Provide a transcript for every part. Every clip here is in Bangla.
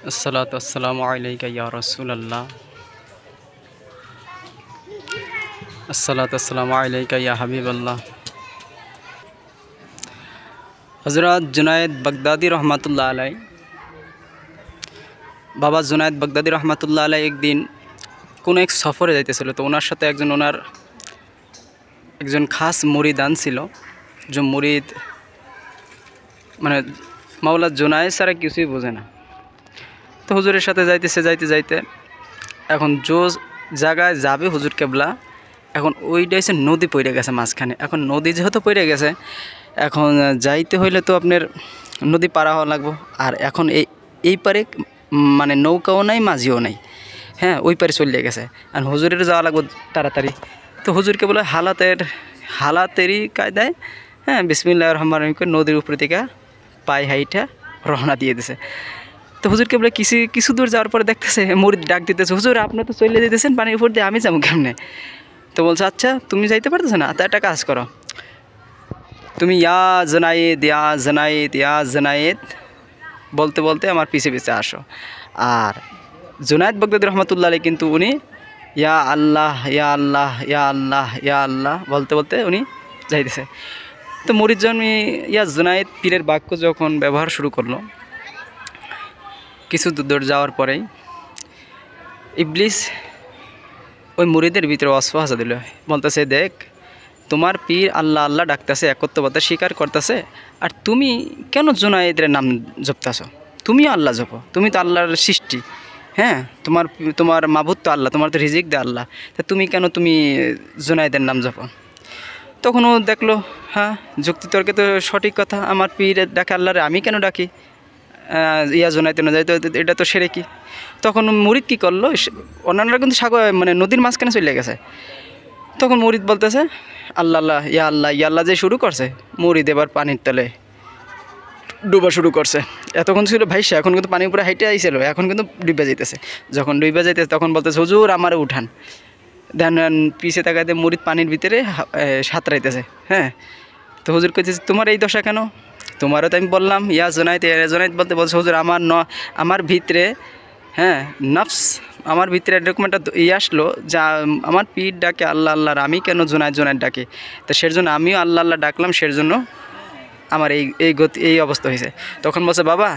अस्सलातु वस्सलामु अलैका या रसूलल्लाह। अस्सलातु वस्सलामु अलैका या हबीबल्लाह। हज़रत जुनायद बगदादी रहमतुल्लाह अलैह, बाबा जुनायद बगदादी रहमतुल्लाह अलैह एक दिन কোনো এক সফরে যাইতেছিল। তো ওনার সাথে একজন খাস মুরিদ আনছিল, যে মুরিদ মানে মাওলা জুনায়েদ ছাড়া কিছুই বোঝে না। তো হুজুরের সাথে যাইতে যাইতে এখন জায়গায় যাবে হুজুর কেবলা, এখন ওইটা হচ্ছে নদী পড়ে গেছে মাঝখানে। এখন নদী যেহেতু পড়ে গেছে, এখন যাইতে হইলে তো আপনার নদী পারা হওয়া লাগবো। আর এখন এই পারে মানে নৌকাও নাই, মাঝিও নাই, হ্যাঁ ওই পারে চলে গেছে। আর হুজুরের যাওয়া লাগবো তাড়াতাড়ি। তো হুজুরকে বলে হালাতেরই কায়দায়, হ্যাঁ বিসমিল্লাহির রহমানির রহিম নদীর উপর থেকে পায়ে হাইটা রওনা দিয়ে দিছে। তো হুজুরকে বলে কিছু দূর যাওয়ার পরে দেখতেছে মুরিদ ডাক দিতেছে, হুজুর আপনি তো চলে যেতেছেন পানির উপর দিয়ে, আমি যাবো কেমনে? তো বলছে আচ্ছা তুমি যাইতে পারতেছো না, তো একটা কাজ করো, তুমি ইয়া জনায়েদ বলতে বলতে আমার পিছে পিছে আসো। আর জুনায়েদ বগদাদি রহমতুল্লাহ আলাইহ কিন্তু উনি ইয়া আল্লাহ ইয়া আল্লাহ ইয়া আল্লাহ ইয়া আল্লাহ বলতে বলতে উনি যাইতেছে। তো মুরিদ ইয়া জুনায়েদ পীরের বাক্য যখন ব্যবহার শুরু করলো, কিছু দূর যাওয়ার পরেই ইবলিস ওই মুরিদের ভিতরে ওয়াসওয়াসা দিল, বলতেছে দেখ তোমার পীর আল্লাহ আল্লাহ ডাকতেছে, একত্ববাদ স্বীকার করতেছে, আর তুমি কেন জুনায়েদের নাম জপতেছো? তুমিও আল্লাহ জপো, তুমি তো আল্লাহর সৃষ্টি, হ্যাঁ তোমার মাবুদ তো আল্লাহ, তোমার তো রিজিক দে আল্লাহ, তা তুমি কেন জুনায়েদের নাম জপো? তখন ও দেখলো হ্যাঁ যুক্তিতর্কে তো সঠিক কথা, আমার পীর ডাকে আল্লাহরে, আমি কেন ডাকি ইয়া জুনায়েদ না যাই, তো এটা তো সেরে কি। তখন মুরিদ কী করলো, অন্যান্যরা কিন্তু মানে নদীর মাঝখানে চলে গেছে। তখন মুরিদ বলতেছে আল্লাহ আল্লাহ ইয়া আল্লাহ যে শুরু করছে, মুরিদ এবার পানির তলে ডুবা শুরু করছে। এতক্ষণ ছিল ভাইসা, এখন কিন্তু পানির উপরে হাইটে আইছিল, এখন কিন্তু ডুবে যাইতেছে। যখন ডুবে যাইতেছে তখন বলতেছে হুজুর আমারে উঠান। দেন পিছে তাকাইতে মুরিদ পানির ভিতরে সাঁতরাইতেছে। হ্যাঁ, তো হুজুর কইতেছে তোমার এই দশা কেন? তোমারও তো আমি বললাম ইয়া জুনায়েদ বলছে হুজুর আমার ভিতরে, হ্যাঁ নফস আমার ভিতরে এরকম একটা আসলো, যা আমার পীর ডাকে আল্লাহ আল্লাহর, আমি কেন জুনায়েদ ডাকে? তো সের জন্য আমিও আল্লাহ আল্লাহ ডাকলাম, সের জন্য আমার এই অবস্থা হয়েছে। তখন বলছে বাবা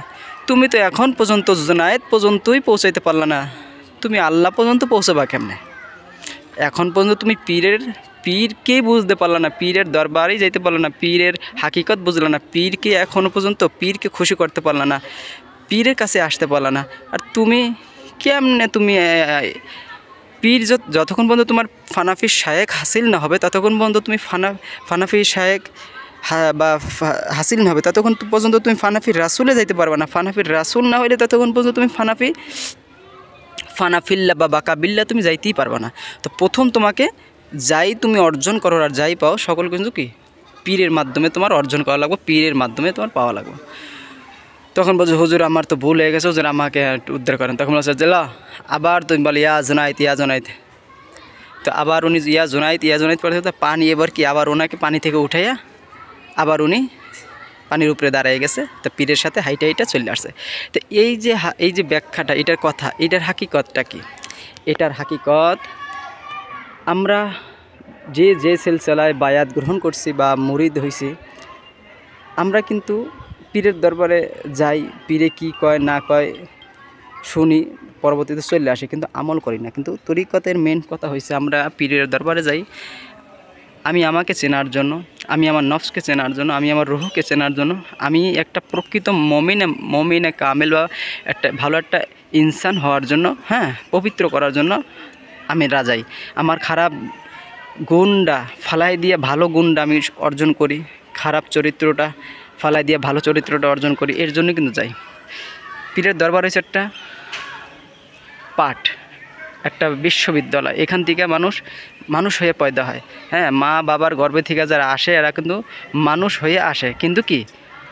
তুমি তো এখন পর্যন্ত জুনায়েদ পর্যন্তই পৌঁছাইতে পারলা না, তুমি আল্লাহ পর্যন্ত পৌঁছাবা কেমনে? এখন পর্যন্ত তুমি পীরকেই বুঝতে পারলা না, পীরের দরবারেই যাইতে পারলা না, পীরের হাকিকত বুঝলা না, পীরকে এখনও পর্যন্ত পীরকে খুশি করতে পারলা না, পীরের কাছে আসতে পারলা না। আর তুমি কেমনে পীর যতক্ষণ পর্যন্ত তোমার ফানাফি শায়েক হাসিল না হবে, ততক্ষণ পর্যন্ত তুমি ফানাফি শায়েক বা হাসিল না হবে, ততক্ষণ পর্যন্ত তুমি ফানাফির রাসুলে যাইতে পারবে না। ফানাফির রাসুল না হইলে ততক্ষণ পর্যন্ত তুমি ফানাফিল্লা বা বাকাবিল্লা তুমি যাইতেই পারবে না। তো প্রথম তোমাকে যাই তুমি অর্জন করো আর যাই পাও, সকল কিন্তু কি পীরের মাধ্যমে তোমার অর্জন করা লাগবে, পীরের মাধ্যমে তোমার পাওয়া লাগবে। তখন বলছে হুজুর আমার তো ভুল হয়ে গেছে, হুজুর আমাকে উদ্ধার করেন। তখন বলছে জেলা আবার তুমি বলে ইয়া জুনায়েদ। তো আবার উনি ইয়া জুনায়েদ পড়ে, তো পানি এবার কি আবার ওনাকে পানি থেকে উঠাইয়া আবার উনি পানির উপরে দাঁড়িয়ে গেছে। তো পীরের সাথে হাইটা চলে আসছে। তো এই যে ব্যাখ্যাটা, এটার কথা, এটার হাকিকতটা কি? এটার হাকিকত আমরা যে সিলসিলায় বায়াত গ্রহণ করছি বা মুরিদ হইছি, আমরা কিন্তু পীরের দরবারে যাই, পীরে কি কয় না কয় শুনি, পরবর্তীতে চলে আসি, কিন্তু আমল করি না। কিন্তু তরিকতের মেন কথা হয়েছে আমরা পীরের দরবারে যাই আমি আমাকে চেনার জন্য, আমি আমার নফসকে চেনার জন্য, আমি আমার রুহকে চেনার জন্য, আমি একটা প্রকৃত মমিনে কামেল বা ভালো একটা ইনসান হওয়ার জন্য, হ্যাঁ পবিত্র করার জন্য আমি রাজাই। আমার খারাপ গুণটা ফালাই দিয়ে ভালো গুণটা আমি অর্জন করি, খারাপ চরিত্রটা ফালাই দিয়ে ভালো চরিত্রটা অর্জন করি, এর জন্য কিন্তু যাই। পীরের দরবার হচ্ছে একটা পাঠ, একটা বিশ্ববিদ্যালয়। এখান থেকে মানুষ হয়ে পয়দা হয়। হ্যাঁ, মা বাবার গর্ভে থেকে যারা আসে এরা কিন্তু মানুষ হয়ে আসে, কিন্তু কি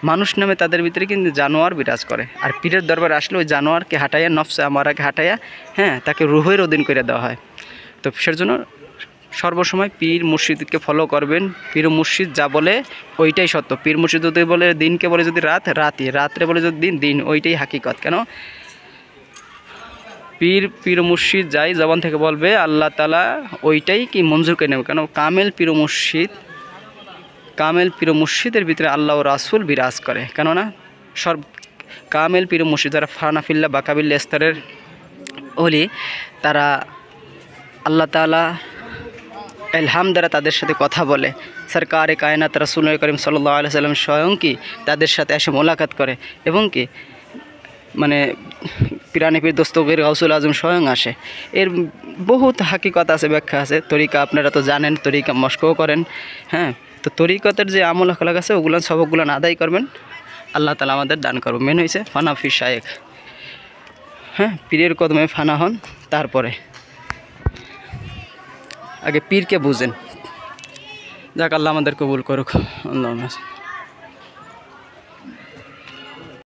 মানুষ নামে তাদের ভিতরে কিন্তু জানোয়ার বিরাজ করে। আর পীরের দরবারে আসলে ওই জানোয়ারকে হাঁটাইয়া, নফসে আমারাকে হাঁটাইয়া, হ্যাঁ তাকে রুহের অধীন করে দেওয়া হয়। তো সের জন্য সর্বসময় পীর মুর্শিদকে ফলো করবেন। পীর মুর্শিদ যা বলে ওইটাই সত্য। পীর মুর্শিদ যদি বলে দিনকে বলে যদি রাত্রে বলে যদি দিন, ওইটাই হাকিকত। কেন পীর মুর্শিদ যাই জবান থেকে বলবে আল্লাহ তাআলা ওইটাই কি মঞ্জুর করে নেবে। কেন কামেল পীর মুর্শিদের ভিতরে আল্লাহ ও রাসূল বিরাজ করে। কেননা কামেল পীর মুর্শিদ যারা ফানাফিল্লা বাকাবিল্লা স্তরের ওলি, তারা আল্লাহ তাআলা ইলহাম দ্বারা তাদের সাথে কথা বলে। সরকারে কায়নাত রাসূল করিম সাল্লাল্লাহু আলাইহি সাল্লাম স্বয়ং কি তাদের সাথে এসে মোলাকাত করে, এবং কি মানে পিরানি পীর দস্তগীর গাউসুল আজম স্বয়ং আসে। এর বহুত হাকিকত আছে, ব্যাখ্যা আছে। তরিকা আপনারা তো জানেন, তরিকা মস্কও করেন। হ্যাঁ, তো তরিকতের যে আমল আখলাক আছে ওগুলো সবগুলো আদায় করবেন, আল্লাহ তাআলা আমাদের দান করবেন। মেন হয়েছে ফানা ফি শায়েখ। হ্যাঁ, পীরের কদমে ফানা হন, তারপরে আগে পীরকে বুঝেন। যাক, আল্লাহ আমাদের কবুল করুক। আল্লাহ।